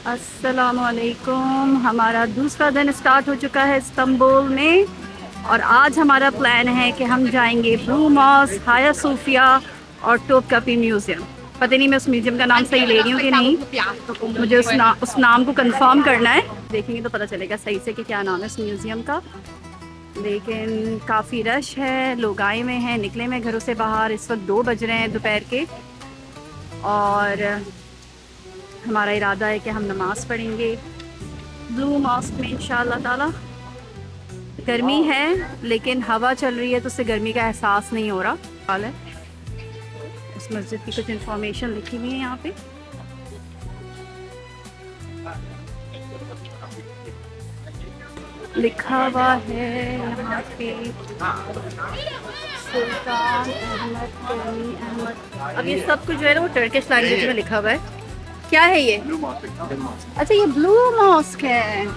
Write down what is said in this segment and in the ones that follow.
अस्सलामुअलैकुम। हमारा दूसरा दिन स्टार्ट हो चुका है इस्तांबुल में और आज हमारा प्लान है कि हम जाएंगे ब्लू मॉस्क, हाया सूफिया और टोपकापी म्यूज़ियम। पता नहीं मैं उस म्यूज़ियम का नाम सही ले रही हूँ कि नहीं, मुझे उस नाम को कंफर्म करना है। देखेंगे तो पता चलेगा सही से कि क्या नाम है उस म्यूज़ियम का। लेकिन काफ़ी रश है, लोग आए हुए हैं, निकले हुए घरों से बाहर। इस वक्त 2 बज रहे हैं दोपहर के और हमारा इरादा है कि हम नमाज़ पढ़ेंगे ब्लू मॉस्क में इंशाअल्लाह ताला। गर्मी है लेकिन हवा चल रही है तो उससे गर्मी का एहसास नहीं हो रहा। हाल है उस मस्जिद की कुछ इंफॉर्मेशन लिखी हुई है यहाँ पे। लिखा हुआ है यहाँ पे सुल्तान अहमद गनी अहमद। अब ये सब कुछ जो है ना वो टर्किश लैंग्वेज में लिखा हुआ है। क्या है ये? अच्छा ये ब्लू मॉस्क है।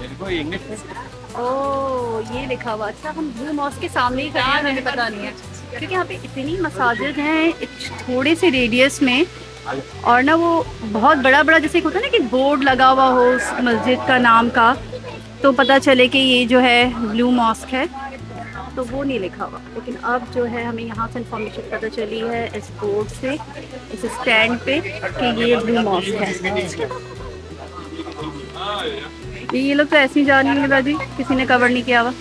ओह ये लिखा हुआ। अच्छा हम ब्लू मॉस्क के सामने ही खड़े हैं, हमें पता नहीं है क्योंकि यहाँ पे इतनी मसाजिद हैं थोड़े से रेडियस में और ना वो बहुत बड़ा बड़ा जैसे होता है ना कि बोर्ड लगा हुआ हो उस मस्जिद का नाम का तो पता चले कि ये जो है ब्लू मॉस्क है, तो वो नहीं लिखा हुआ। लेकिन अब जो है हमें यहाँ से इंफॉर्मेशन पता चली है इस बोर्ड से, इस स्टैंड पे कि ये ब्लू मॉस्क है। ये लोग तो ऐसे ही जा रही है जी, किसी ने कवर नहीं किया हुआ।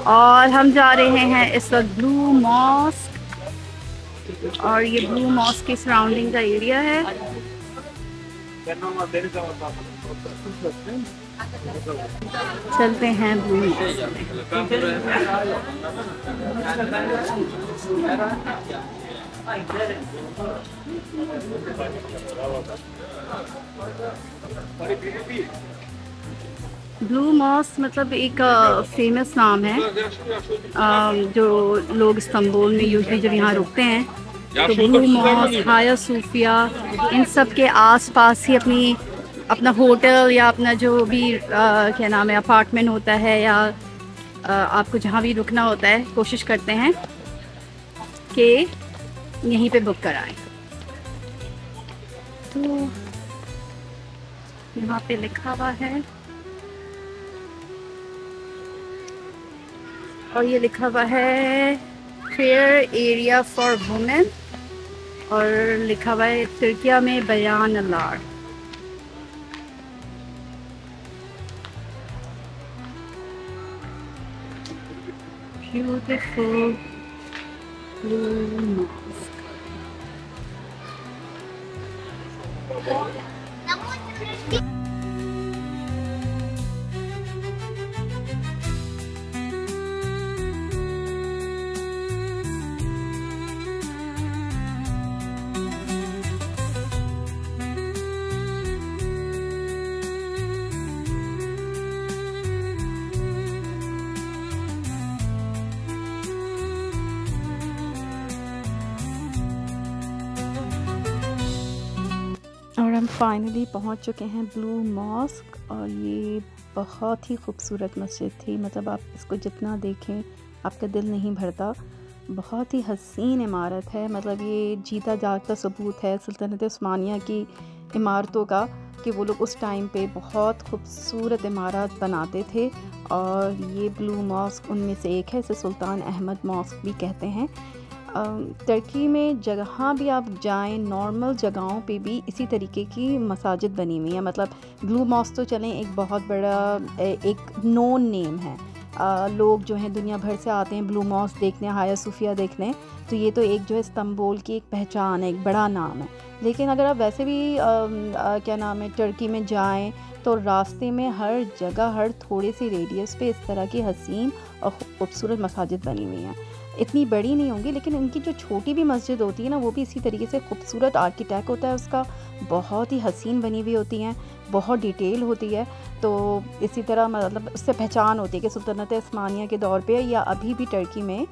और हम जा रहे हैं इस वक्त ब्लू मॉस्क और ये ब्लू मॉस्क की सराउंडिंग का एरिया है। चलते हैं ब्लू ब्लू मॉस्क मतलब एक फेमस नाम है जो लोग इस्तांबुल में यूजुअली जब यहाँ रुकते हैं तो ब्लू मॉस्क, हाया सूफिया इन सब के आसपास ही अपना होटल या अपना जो भी क्या नाम है अपार्टमेंट होता है या आपको जहाँ भी रुकना होता है कोशिश करते हैं कि यहीं पे बुक कराएं। तो यहाँ पे लिखा हुआ है और ये लिखा हुआ है फेयर एरिया फॉर वुमेन और लिखा हुआ है तुर्किया में बयान अलार। Beautiful blue mosque. और हम फाइनली पहुंच चुके हैं ब्लू मॉस्क और ये बहुत ही खूबसूरत मस्जिद थी। मतलब आप इसको जितना देखें आपका दिल नहीं भरता। बहुत ही हसीन इमारत है। मतलब ये जीता जागता सबूत है सल्तनत उस्मानिया की इमारतों का कि वो लोग उस टाइम पे बहुत खूबसूरत इमारत बनाते थे और ये ब्लू मॉस्क उनमें से एक है। इसे सुल्तान अहमद मॉस्क भी कहते हैं। तुर्की में जहाँ भी आप जाएं नॉर्मल जगहों पे भी इसी तरीके की मसाजिद बनी हुई है। मतलब ब्लू मॉस्क तो चलें एक बहुत बड़ा एक नोन नेम है। लोग जो हैं दुनिया भर से आते हैं ब्लू मॉस्क देखने, हाया सूफिया देखने, तो ये तो एक जो है इस्तांबुल की एक पहचान है, एक बड़ा नाम है। लेकिन अगर आप वैसे भी क्या नाम है तुर्की में जाएं तो रास्ते में हर जगह हर थोड़े से रेडियस पे इस तरह की हसीन और खूबसूरत मसाजिद बनी हुई हैं। इतनी बड़ी नहीं होंगी लेकिन इनकी जो छोटी भी मस्जिद होती है ना वो भी इसी तरीके से खूबसूरत आर्किटेक्ट होता है उसका, बहुत ही हसीन बनी हुई होती हैं, बहुत डिटेल होती है। तो इसी तरह मतलब उससे पहचान होती है कि सुल्तनत उस्मानिया के दौर पे या अभी भी तुर्की में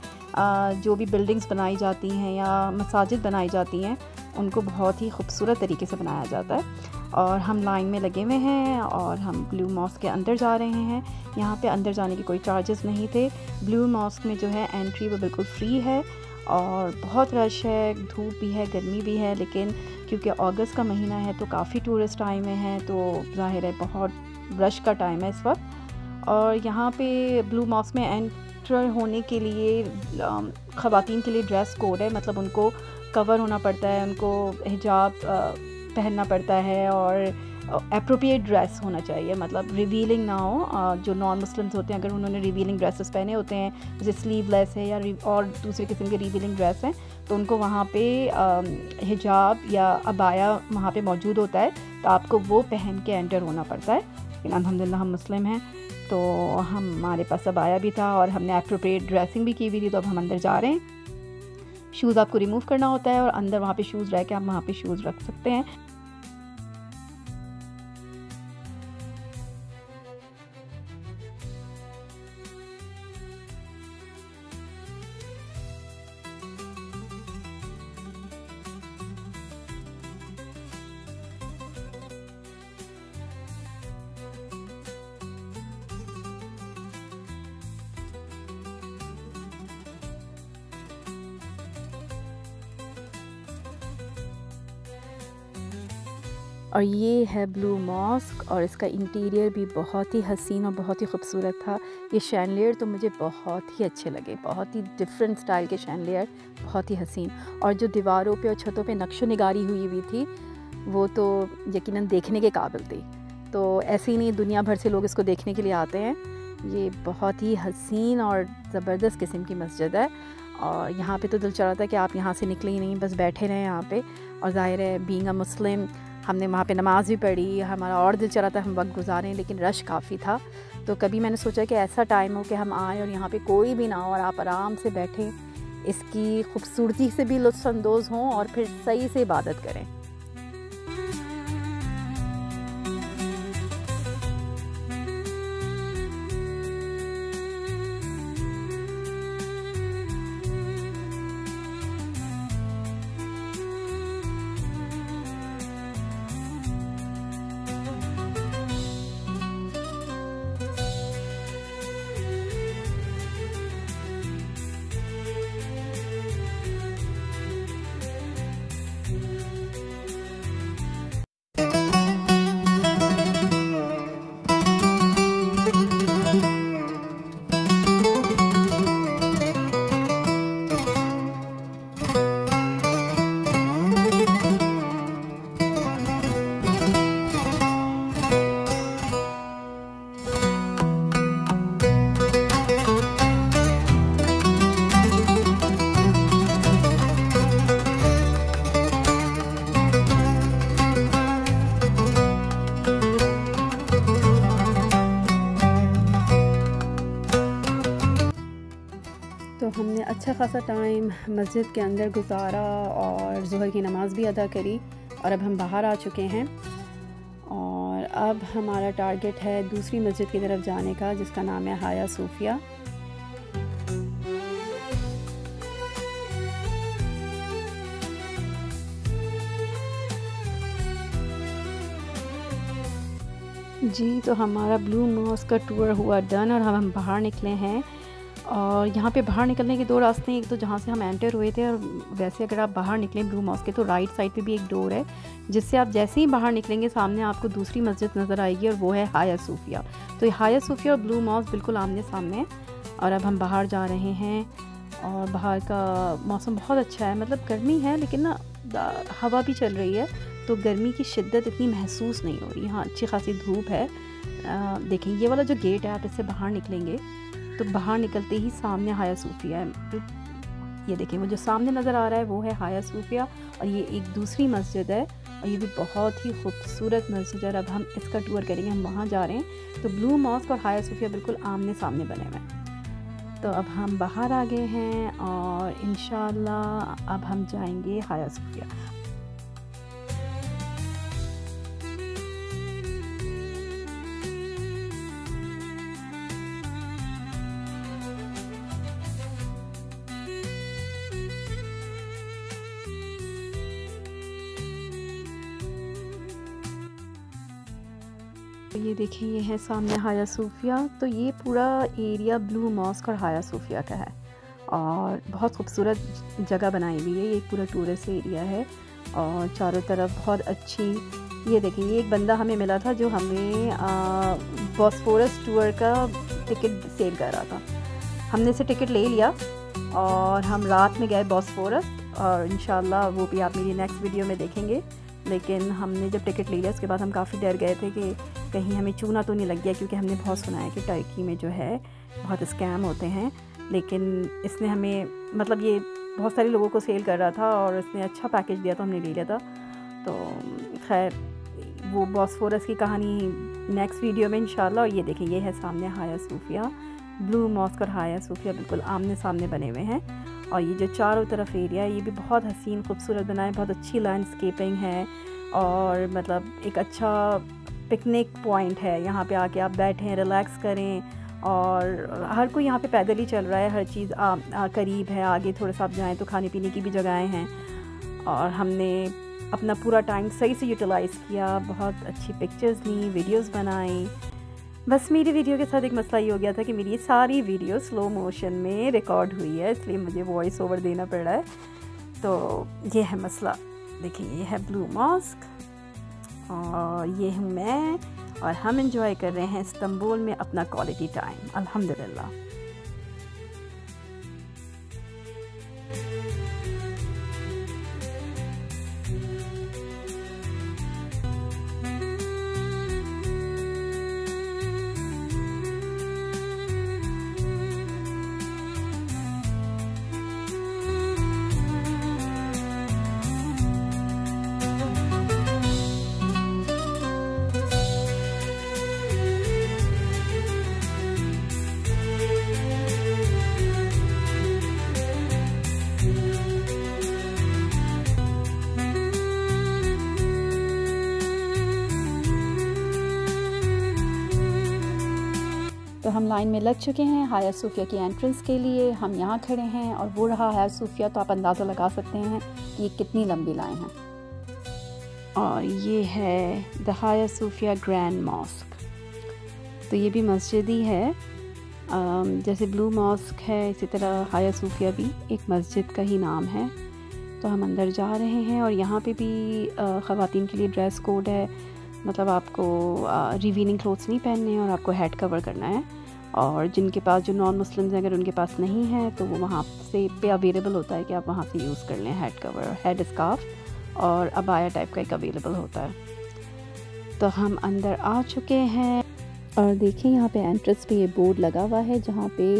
जो भी बिल्डिंग्स बनाई जाती हैं या मसाजिद बनाई जाती हैं उनको बहुत ही खूबसूरत तरीके से बनाया जाता है। और हम लाइन में लगे हुए हैं और हम ब्लू मॉस्क के अंदर जा रहे हैं। यहाँ पे अंदर जाने के कोई चार्जेस नहीं थे। ब्लू मॉस्क में जो है एंट्री वो बिल्कुल फ्री है और बहुत रश है, धूप भी है, गर्मी भी है, लेकिन क्योंकि अगस्त का महीना है तो काफ़ी टूरिस्ट आए हुए हैं, तो ज़ाहिर है बहुत रश का टाइम है इस वक्त। और यहाँ पे ब्लू मॉस्क में एंटर होने के लिए ख़वातीन के लिए ड्रेस कोड है, मतलब उनको कवर होना पड़ता है, उनको हिजाब पहनना पड़ता है और अप्रोप्रिएट ड्रेस होना चाहिए, मतलब रिवीलिंग ना हो। जो नॉन मुस्लिम्स होते हैं अगर उन्होंने रिवीलिंग ड्रेसेस पहने होते हैं, जैसे स्लीवलेस है या और दूसरे किस्म के रिवीलिंग ड्रेस हैं, तो उनको वहाँ पे हिजाब या अबाया वहाँ पे मौजूद होता है, तो आपको वो पहन के एंटर होना पड़ता है। लेकिन अल्हम्दुलिल्लाह हम मुस्लिम हैं तो हमारे पास अबाया भी था और हमने अप्रोप्रिएट ड्रेसिंग भी की हुई थी, तो अब हम अंदर जा रहे हैं। शूज़ आपको रिमूव करना होता है और अंदर वहाँ पे शूज़ रह के आप वहाँ पे शूज़ रख सकते हैं। और ये है ब्लू मॉस्क और इसका इंटीरियर भी बहुत ही हसीन और बहुत ही खूबसूरत था। ये शैंडलियर तो मुझे बहुत ही अच्छे लगे, बहुत ही डिफरेंट स्टाइल के शैंडलियर, बहुत ही हसीन। और जो दीवारों पे और छतों पे नक्शो निगारी हुई थी वो तो यकीनन देखने के काबिल थी। तो ऐसे ही नहीं, दुनिया भर से लोग इसको देखने के लिए आते हैं। ये बहुत ही हसीन और ज़बरदस्त किस्म की मस्जिद है और यहाँ पे तो दिल चाह रहा था कि आप यहाँ से निकले ही नहीं, बस बैठे रहें यहाँ पे। और ज़ाहिर है बीइंग अ मुस्लिम हमने वहाँ पे नमाज़ भी पढ़ी, हमारा और दिल चाह रहा था हम वक्त गुजारें, लेकिन रश काफ़ी था। तो कभी मैंने सोचा कि ऐसा टाइम हो कि हम आएँ और यहाँ पे कोई भी ना हो और आप आराम से बैठें, इसकी खूबसूरती से भी लुत्फ़अंदोज़ हों और फिर सही से इबादत करें। तो हमने अच्छा ख़ासा टाइम मस्जिद के अंदर गुजारा और ज़ुहर की नमाज़ भी अदा करी और अब हम बाहर आ चुके हैं। और अब हमारा टारगेट है दूसरी मस्जिद की तरफ जाने का, जिसका नाम है हाया सूफिया। जी, तो हमारा ब्लू मॉस्क का टूर हुआ डन और हम बाहर निकले हैं। और यहाँ पे बाहर निकलने के दो रास्ते हैं, एक तो जहाँ से हम एंटर हुए थे, और वैसे अगर आप बाहर निकलें ब्लू मॉस्क के तो राइट साइड पे भी एक डोर है, जिससे आप जैसे ही बाहर निकलेंगे सामने आपको दूसरी मस्जिद नज़र आएगी और वो है हाया सूफिया। तो ये हाया सूफिया और ब्लू मॉस्क बिल्कुल आमने सामने है। और अब हम बाहर जा रहे हैं और बाहर का मौसम बहुत अच्छा है, मतलब गर्मी है लेकिन ना हवा भी चल रही है, तो गर्मी की शिद्दत इतनी महसूस नहीं हो रही। हाँ, अच्छी खासी धूप है। देखें ये वाला जो गेट है, आप इससे बाहर निकलेंगे तो बाहर निकलते ही सामने हाया सूफिया है। ये देखें वो जो सामने नज़र आ रहा है वो है हाया सूफिया और ये एक दूसरी मस्जिद है और ये भी बहुत ही खूबसूरत मस्जिद है। अब हम इसका टूर करेंगे, हम वहाँ जा रहे हैं। तो ब्लू मॉस्क और हाया सूफिया बिल्कुल आमने सामने बने हुए हैं। तो अब हम बाहर आ गए हैं और इंशाअल्लाह अब हम जाएंगे हाया सूफिया। ये देखिए ये है सामने हाया सूफिया। तो ये पूरा एरिया ब्लू मॉस्क और हाया सूफिया का है और बहुत खूबसूरत जगह बनाई हुई है। ये एक पूरा टूरिस्ट एरिया है और चारों तरफ बहुत अच्छी। ये देखिए, ये एक बंदा हमें मिला था जो हमें बॉस्फोरस टूर का टिकट सेल कर रहा था। हमने से टिकट ले लिया और हम रात में गए बॉस्फोरस, और इंशाल्लाह वो भी आप मेरी नेक्स्ट वीडियो में देखेंगे। लेकिन हमने जब टिकट ले लिया उसके बाद हम काफ़ी डर गए थे कि कहीं हमें चूना तो नहीं लग गया, क्योंकि हमने बहुत सुना है कि टर्की में जो है बहुत स्कैम होते हैं। लेकिन इसने हमें, मतलब ये बहुत सारे लोगों को सेल कर रहा था और इसने अच्छा पैकेज दिया तो हमने ले लिया था। तो खैर, वो बॉस्फोरस की कहानी नेक्स्ट वीडियो में इंशाल्लाह। और ये देखिए, ये है सामने हाया सूफिया, ब्लू मॉस्क और हाया सूफिया बिल्कुल आमने सामने बने हुए हैं। और ये जो चारों तरफ एरिया है ये भी बहुत हसीन खूबसूरत बना है, बहुत अच्छी लैंडस्केपिंग है और मतलब एक अच्छा पिकनिक पॉइंट है। यहाँ पे आके आप बैठें, रिलैक्स करें, और हर कोई यहाँ पे पैदल ही चल रहा है। हर चीज़ करीब है, आगे थोड़ा सा आप जाएँ तो खाने पीने की भी जगहें हैं। और हमने अपना पूरा टाइम सही से यूटिलाइज़ किया, बहुत अच्छी पिक्चर्स ली, वीडियोस बनाई। बस मेरी वीडियो के साथ एक मसला ये हो गया था कि मेरी ये सारी वीडियो स्लो मोशन में रिकॉर्ड हुई है, इसलिए मुझे वॉइस ओवर देना पड़ रहा है। तो ये है मसला। देखिए, ये है ब्लू मॉस्क और ये हूँ मैं, और हम इंजॉय कर रहे हैं इस्तांबुल में अपना क्वालिटी टाइम, अल्हम्दुलिल्लाह। तो हम लाइन में लग चुके हैं हाया सूफिया की एंट्रेंस के लिए। हम यहाँ खड़े हैं और वो रहा हाया सूफिया, तो आप अंदाज़ा लगा सकते हैं कि ये कितनी लंबी लाइन है। और ये है द हाया सूफिया ग्रैंड मॉस्क। तो ये भी मस्जिद ही है, जैसे ब्लू मॉस्क है इसी तरह हाया सूफिया भी एक मस्जिद का ही नाम है। तो हम अंदर जा रहे हैं और यहाँ पे भी ख़वातीन के लिए ड्रेस कोड है, मतलब आपको रिवीलिंग क्लोथ्स नहीं पहनने हैं और आपको हेड कवर करना है। और जिनके पास, जो नॉन मुस्लिम्स हैं, अगर उनके पास नहीं है तो वो वहाँ से पे अवेलेबल होता है कि आप वहाँ से यूज़ कर लें हेड कवर, हेड स्कार्फ और अबाया टाइप का एक अवेलेबल होता है। तो हम अंदर आ चुके हैं और देखिए यहाँ पे एंट्रेंस पे ये बोर्ड लगा हुआ है जहाँ पे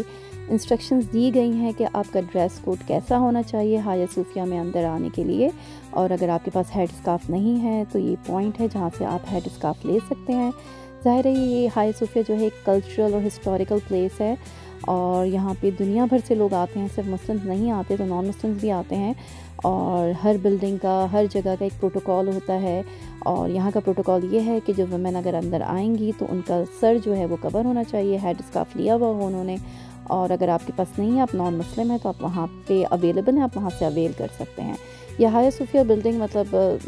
इंस्ट्रक्शंस दी गई हैं कि आपका ड्रेस कोड कैसा होना चाहिए हाया सूफिया में अंदर आने के लिए। और अगर आपके पास हेड स्कार्फ नहीं है तो ये पॉइंट है जहाँ से आप हेड स्कार्फ ले सकते हैं। ज़ाहिर है ये हाया सूफिया जो है एक कल्चरल और हिस्टोरिकल प्लेस है और यहाँ पे दुनिया भर से लोग आते हैं, सिर्फ मुस्लिम्स नहीं आते तो नॉन मुस्लिम्स भी आते हैं। और हर बिल्डिंग का, हर जगह का एक प्रोटोकॉल होता है और यहाँ का प्रोटोकॉल ये है कि जो वुमेन अगर अंदर आएंगी तो उनका सर जो है वो कवर होना चाहिए, हेड स्कार्फ लिया हुआ हो उन्होंने। और अगर आपके पास नहीं है, आप नॉन मुस्लिम है, तो आप वहाँ पे अवेलेबल हैं, आप वहाँ से अवेल कर सकते हैं। यह हाया सूफिया बिल्डिंग मतलब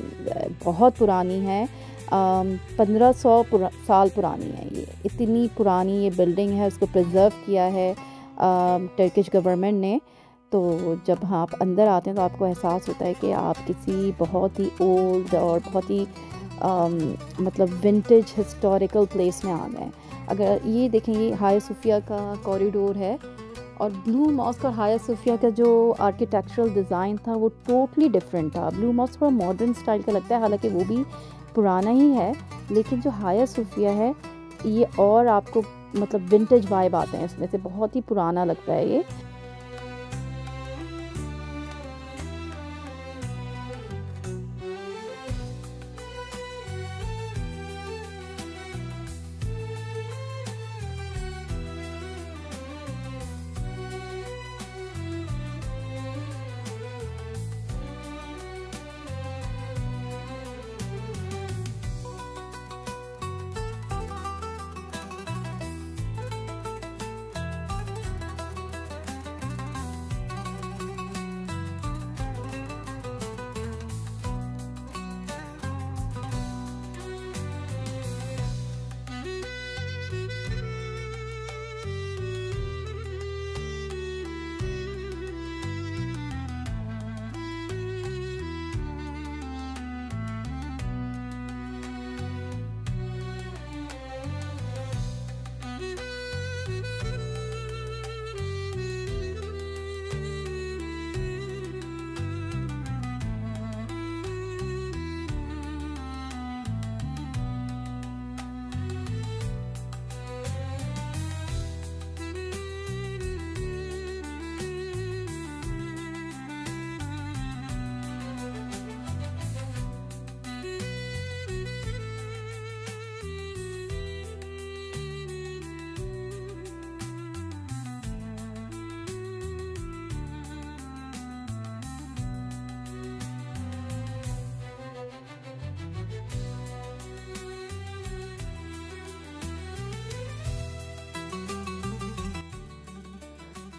बहुत पुरानी है, 1500 साल पुरानी है। ये इतनी पुरानी ये बिल्डिंग है, उसको प्रिजर्व किया है टर्किश गवर्नमेंट ने। तो जब आप अंदर आते हैं तो आपको एहसास होता है कि आप किसी बहुत ही ओल्ड और बहुत ही मतलब विंटेज हिस्टोरिकल प्लेस में आ गए। अगर ये देखें, ये हाया सूफिया का कॉरिडोर है और ब्लू मॉस्क और हाया सूफिया का जो आर्किटेक्चरल डिज़ाइन था वो टोटली डिफरेंट था। ब्लू मॉस्क थोड़ा मॉडर्न स्टाइल का लगता है, हालांकि वो भी पुराना ही है, लेकिन जो हाया सूफिया है ये और आपको मतलब विंटेज वाइब आते हैं इसमें से, बहुत ही पुराना लगता है ये।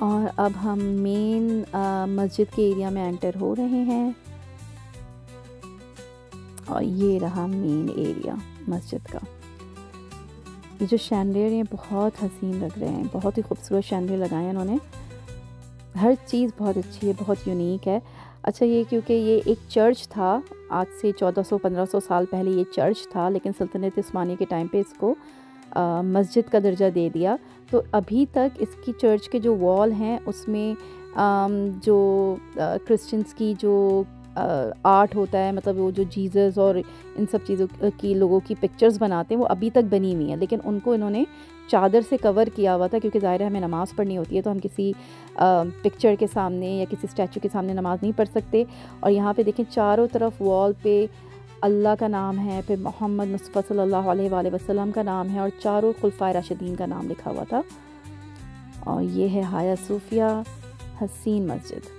और अब हम मेन मस्जिद के एरिया में एंटर हो रहे हैं और ये रहा मेन एरिया मस्जिद का। ये जो शैंडिलियर हैं बहुत हसीन लग रहे हैं, बहुत ही खूबसूरत शैंडिलियर लगाए हैं इन्होंने। हर चीज़ बहुत अच्छी है, बहुत यूनिक है। अच्छा, ये क्योंकि ये एक चर्च था, आज से 1400-1500 साल पहले ये चर्च था, लेकिन सल्तनत उस्मानिया के टाइम पे इसको मस्जिद का दर्जा दे दिया। तो अभी तक इसकी चर्च के जो वॉल हैं उसमें जो क्रिश्चियंस की जो आर्ट होता है, मतलब वो जो जीसस और इन सब चीज़ों की लोगों की पिक्चर्स बनाते हैं, वो अभी तक बनी हुई हैं। लेकिन उनको इन्होंने चादर से कवर किया हुआ था, क्योंकि ज़ाहिर है हमें नमाज़ पढ़नी होती है, तो हम किसी पिक्चर के सामने या किसी स्टैचू के सामने नमाज़ नहीं पढ़ सकते। और यहाँ पे देखें चारों तरफ वॉल पे अल्लाह का नाम है, फिर मोहम्मद मुस्तफ़ा सल्लल्लाहु अलैहि वसल्लम का नाम है और चारों खुलफाए राशिदीन का नाम लिखा हुआ था। और ये है हाया सूफिया हसीन मस्जिद।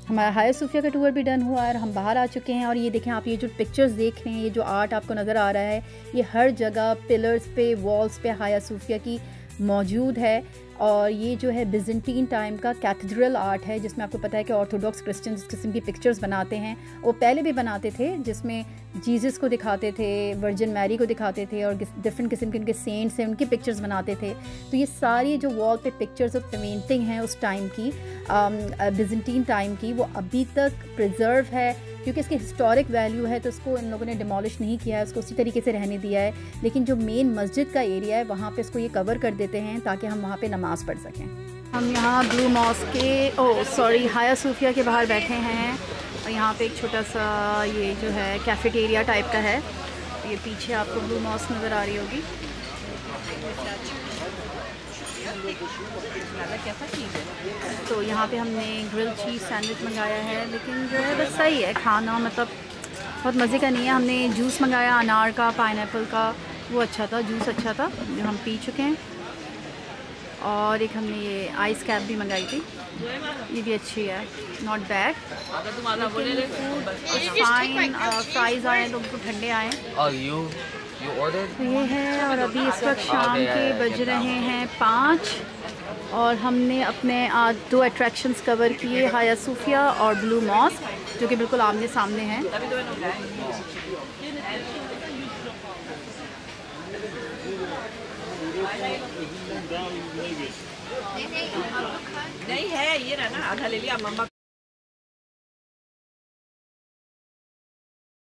हमारा हाया सूफिया का टूर भी डन हुआ है और हम बाहर आ चुके हैं। और ये देखें आप, ये जो पिक्चर्स देख रहे हैं, ये जो आर्ट आपको नज़र आ रहा है, ये हर जगह पिलर्स पे, वॉल्स पे हाया सूफिया की मौजूद है। और ये जो है बिजेंटीन टाइम का कैथेड्रल आर्ट है, जिसमें आपको पता है कि ऑर्थोडॉक्स क्रिश्चियंस इस किस्म की पिक्चर्स बनाते हैं। वो पहले भी बनाते थे, जिसमें जीसस को दिखाते थे, वर्जिन मैरी को दिखाते थे और डिफरेंट किस्म के उनके सेंट्स हैं उनकी पिक्चर्स बनाते थे। तो ये सारी जो वॉल पे पिक्चर्स और पेंटिंग है उस टाइम की, बिजेंटीन टाइम की, वो अभी तक प्रिजर्व है, क्योंकि इसकी हिस्टोरिक वैल्यू है। तो इसको इन लोगों ने डिमोलिश नहीं किया है, उसको उसी तरीके से रहने दिया है। लेकिन जो मेन मस्जिद का एरिया है वहाँ पे इसको ये कवर कर देते हैं ताकि हम वहाँ पे नमाज़ पढ़ सकें। हम यहाँ ब्लू मॉस्क के हाया सूफिया के बाहर बैठे हैं और यहाँ पे एक छोटा सा ये जो है कैफेटेरिया टाइप का है। ये पीछे आपको ब्लू मॉस्क नज़र आ रही होगी। तो यहाँ पे हमने ग्रिल चीज़ सैंडविच मंगाया है, लेकिन जो है बस सही है खाना, मतलब बहुत मज़े का नहीं है। हमने जूस मंगाया अनार का, पाइनएप्पल का, वो अच्छा था, जूस अच्छा था जो हम पी चुके हैं। और एक हमने ये आइस कैप भी मंगाई थी, ये भी अच्छी है, नॉट बैड। फाइन। फ्राइज़ आए तो उनको ठंडे आए। तो ये है। और अभी इस वक्त शाम के बज रहे हैं 5 और हमने अपने आज 2 अट्रैक्शंस कवर किए, हाया सूफिया और ब्लू मॉस्क, जो कि बिल्कुल आमने सामने हैं। नहीं है, ये रहा ना, आधा ले लिया मम्मा।